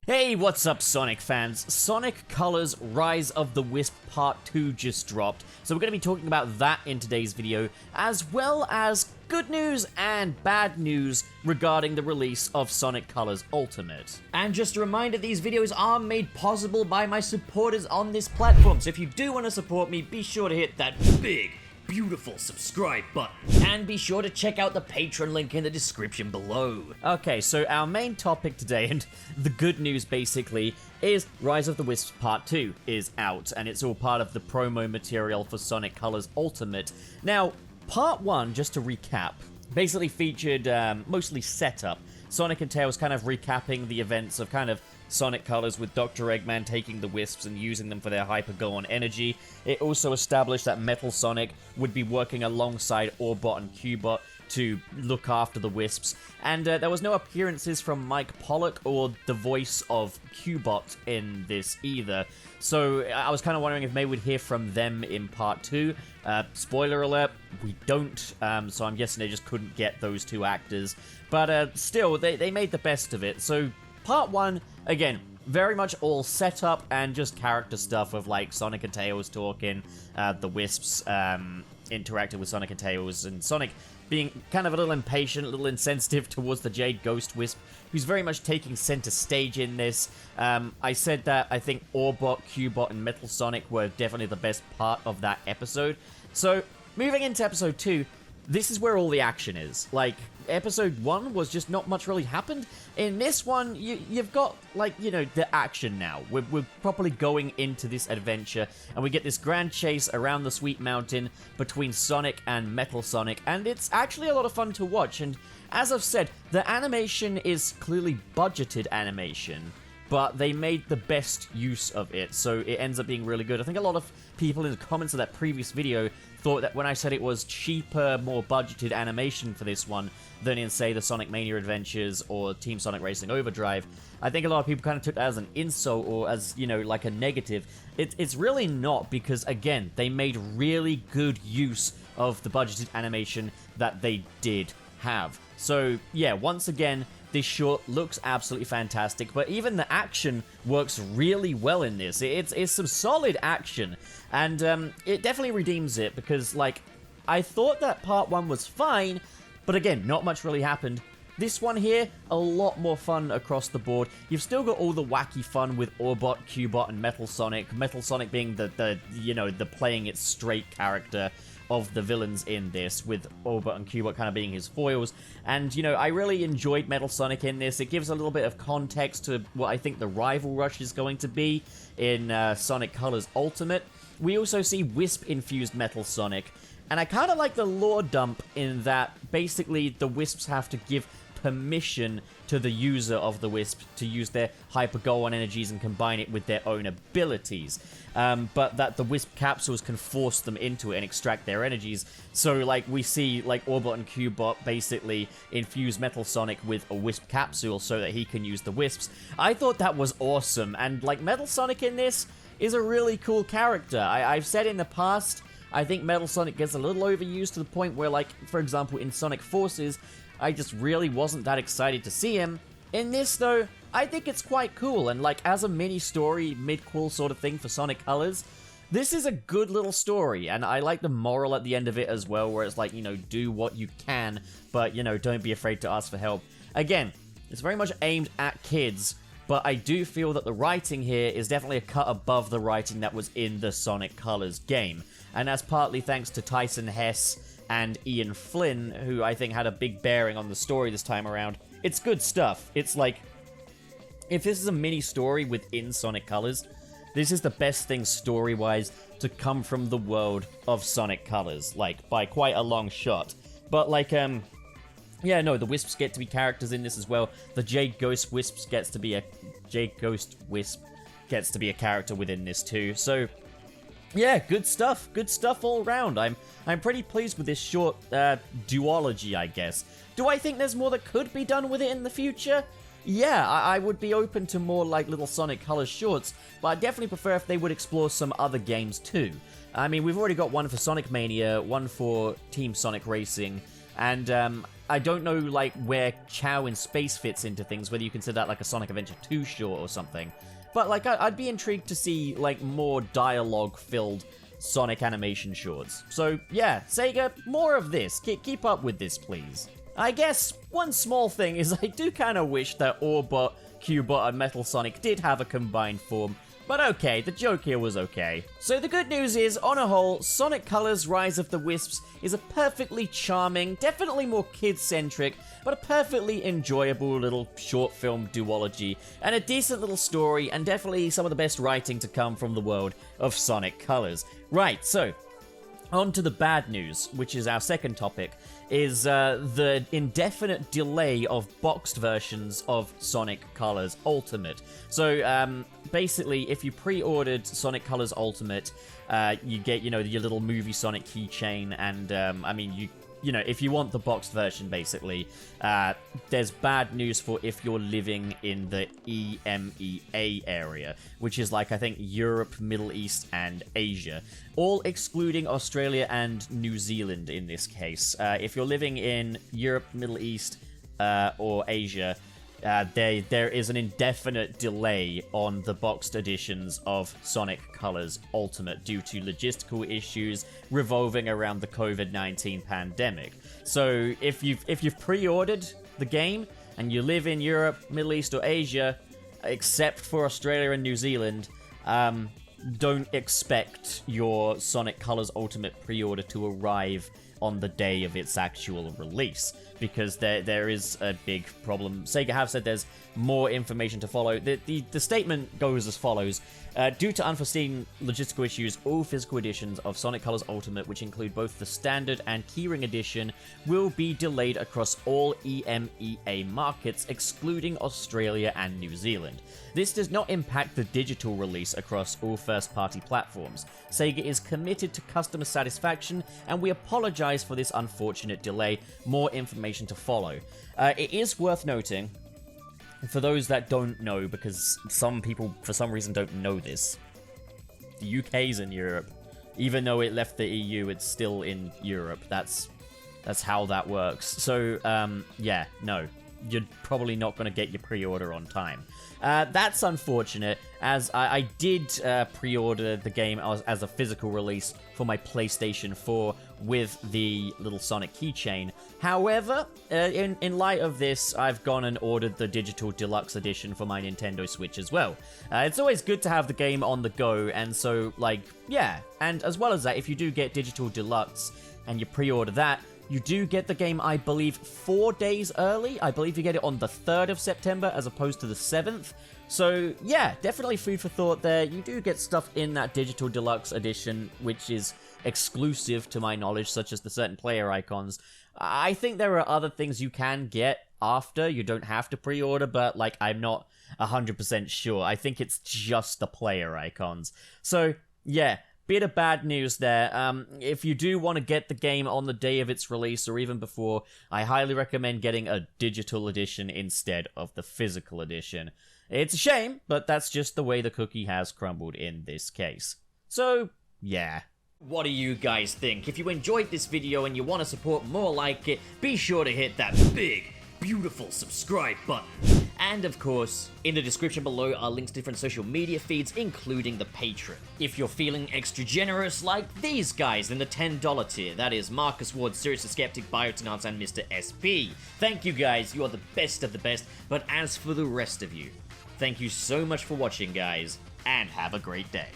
Hey, what's up, Sonic fans? Sonic Colors Rise of the Wisp Part 2 just dropped, so we're going to be talking about that in today's video, as well as good news and bad news regarding the release of Sonic Colors Ultimate. And just a reminder, these videos are made possible by my supporters on this platform, so if you do want to support me, be sure to hit that big, beautiful subscribe button. And be sure to check out the Patreon link in the description below. Okay, so our main topic today, and the good news basically, is Rise of the Wisps Part 2 is out, and it's all part of the promo material for Sonic Colors Ultimate. Now, Part 1, just to recap, basically featured mostly setup. Sonic and Tails kind of recapping the events of kind of Sonic Colors, with Doctor Eggman taking the Wisps and using them for their Hyper-Go-On energy. It also established that Metal Sonic would be working alongside Orbot and Cubot to look after the Wisps, and there was no appearances from Mike Pollock or the voice of Cubot in this either. So I was kind of wondering if maybe we'd hear from them in Part 2. Spoiler alert, we don't, so I'm guessing they just couldn't get those two actors. But still, they made the best of it. So Part 1, again, very much all setup and just character stuff of like Sonic and Tails talking, the Wisps interacting with Sonic and Tails, and Sonic being kind of a little impatient, a little insensitive towards the Jade Ghost Wisp, who's very much taking center stage in this. I said that I think Orbot, Cubot, and Metal Sonic were definitely the best part of that episode. So, moving into episode 2, this is where all the action is. Like, episode 1 was just not much really happened. In this one, you've got, like, you know, the action now. We're properly going into this adventure, and we get this grand chase around the Sweet Mountain between Sonic and Metal Sonic, and it's actually a lot of fun to watch. And as I've said, the animation is clearly budgeted animation, but they made the best use of it, so it ends up being really good. I think a lot of people in the comments of that previous video thought that when I said it was cheaper, more budgeted animation for this one than in, say, the Sonic Mania Adventures or Team Sonic Racing Overdrive, I think a lot of people kind of took that as an insult or as, you know, like a negative. It's really not, because, again, they made really good use of the budgeted animation that they did have. So, yeah, once again, this short looks absolutely fantastic, but even the action works really well in this. It's some solid action, and it definitely redeems it, because, like, I thought that Part 1 was fine, but again, not much really happened. This one here, a lot more fun across the board. You've still got all the wacky fun with Orbot, Cubot, and Metal Sonic. Metal Sonic being the you know, the playing it straight character of the villains in this, with Orbot and Cubot kind of being his foils. And, you know, I really enjoyed Metal Sonic in this. It gives a little bit of context to what I think the rival rush is going to be in Sonic Colors Ultimate. We also see Wisp-infused Metal Sonic, and I kind of like the lore dump in that basically the Wisps have to give permission to the user of the Wisp to use their Hyper-Go-On energies and combine it with their own abilities. But that the Wisp capsules can force them into it and extract their energies. So, like, we see, like, Orbot and Cubot basically infuse Metal Sonic with a Wisp capsule so that he can use the Wisps. I thought that was awesome, and, like, Metal Sonic in this is a really cool character. I've said in the past, I think Metal Sonic gets a little overused to the point where, like, for example, in Sonic Forces, I just really wasn't that excited to see him. In this, though, I think it's quite cool, and, like, as a mini-story, mid-cool sort of thing for Sonic Colors, this is a good little story, and I like the moral at the end of it as well, where it's like, you know, do what you can, but, you know, don't be afraid to ask for help. Again, it's very much aimed at kids, but I do feel that the writing here is definitely a cut above the writing that was in the Sonic Colors game, and that's partly thanks to Tyson Hess and Ian Flynn, who I think had a big bearing on the story this time around. It's good stuff. It's like, if this is a mini-story within Sonic Colors, this is the best thing story-wise to come from the world of Sonic Colors, like, by quite a long shot. But, like, yeah, no, the Wisps get to be characters in this as well. The Jade Ghost Wisp gets to be a character within this too. So, yeah, good stuff all around. I'm pretty pleased with this short duology, I guess. Do I think there's more that could be done with it in the future? Yeah, I would be open to more like little Sonic Colors shorts, but I definitely prefer if they would explore some other games too. I mean, we've already got one for Sonic Mania, one for Team Sonic Racing, And I don't know, like, where Chow in space fits into things, whether you consider that like a Sonic Adventure 2 short or something. But, like, I'd be intrigued to see, like, more dialogue-filled Sonic animation shorts. So, yeah, Sega, more of this. Keep up with this, please. I guess one small thing is I do kind of wish that Orbot, Cubot, and Metal Sonic did have a combined form. But okay, the joke here was okay. So the good news is, on a whole, Sonic Colors Rise of the Wisps is a perfectly charming, definitely more kid-centric, but a perfectly enjoyable little short film duology, and a decent little story, and definitely some of the best writing to come from the world of Sonic Colors. Right, so, on to the bad news, which is our second topic, is the indefinite delay of boxed versions of Sonic Colors Ultimate. So, basically, if you pre-ordered Sonic Colors Ultimate, you get, you know, your little movie Sonic keychain, and, I mean, you know, if you want the boxed version, basically, there's bad news for if you're living in the EMEA area, which is like, I think, Europe, Middle East, and Asia, all excluding Australia and New Zealand in this case. If you're living in Europe, Middle East, or Asia, there is an indefinite delay on the boxed editions of Sonic Colors Ultimate due to logistical issues revolving around the COVID-19 pandemic. So if you've pre-ordered the game and you live in Europe, Middle East, or Asia, except for Australia and New Zealand, don't expect your Sonic Colors Ultimate pre-order to arrive on the day of its actual release, because there is a big problem. Sega have said there's more information to follow. The statement goes as follows. Due to unforeseen logistical issues, all physical editions of Sonic Colors Ultimate, which include both the standard and keyring edition, will be delayed across all EMEA markets, excluding Australia and New Zealand. This does not impact the digital release across all first-party platforms. Sega is committed to customer satisfaction, and we apologize for this unfortunate delay. More information to follow. It is worth noting, for those that don't know, because some people for some reason don't know this, the UK's in Europe. Even though it left the EU, it's still in Europe. That's how that works. So, yeah, no. You're probably not going to get your pre-order on time. That's unfortunate, as I did pre-order the game as a physical release for my PlayStation 4 with the little Sonic keychain. However, in light of this, I've gone and ordered the digital deluxe edition for my Nintendo Switch as well. It's always good to have the game on the go, and so, like, yeah. And as well as that, if you do get digital deluxe and you pre-order that, you do get the game, I believe, 4 days early. I believe you get it on the 3rd of September as opposed to the 7th. So, yeah, definitely food for thought there. You do get stuff in that digital deluxe edition, which is exclusive to my knowledge, such as the certain player icons. I think there are other things you can get after. You don't have to pre-order, but, like, I'm not 100% sure. I think it's just the player icons. So, yeah. Bit of bad news there. If you do want to get the game on the day of its release or even before, I highly recommend getting a digital edition instead of the physical edition. It's a shame, but that's just the way the cookie has crumbled in this case. So, yeah. What do you guys think? If you enjoyed this video and you want to support more like it, be sure to hit that big, beautiful subscribe button. And of course, in the description below are links to different social media feeds, including the Patreon. If you're feeling extra generous like these guys in the $10 tier, that is Marcus Ward, Serious the Skeptic, Biotinance, and Mr. SP. Thank you guys, you are the best of the best, but as for the rest of you, thank you so much for watching guys, and have a great day.